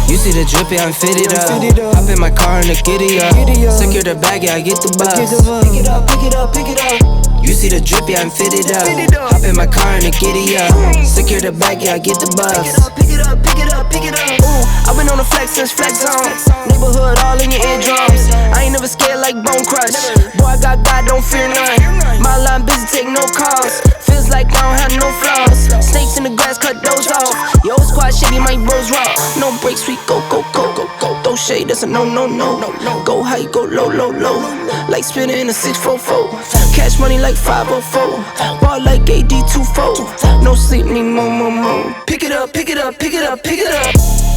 You see the drip, yeah, I'm fitted up. Hop in my car and the giddy up. Secure the bag, yeah, I get the bus. Pick it up, pick it up, pick it up. You see the drip, yeah, I'm fitted up. Hop in my car and the giddy up. Secure the bag, yeah, I get the bus. Pick it up, pick it up, pick it up, pick it up. Ooh, I've been on the flex since flex zone. Neighborhood all in your eardrums. I ain't never scared like Bone Crush. Boy, I got God, don't fear none. My line busy, take no calls. Feels like I don't have no flaws. Snakes in the grass, cut those off. Yo, squad shady, my bros raw. No breaks, we go, go, go, go, go. Throw shade, that's a no, no, no. Go high, go low, low, low. Like spinning in a 644. Cash money like 504. Ball like AD 24. No sleep, need more, more, more. Pick it up, pick it up, pick it up, pick it up.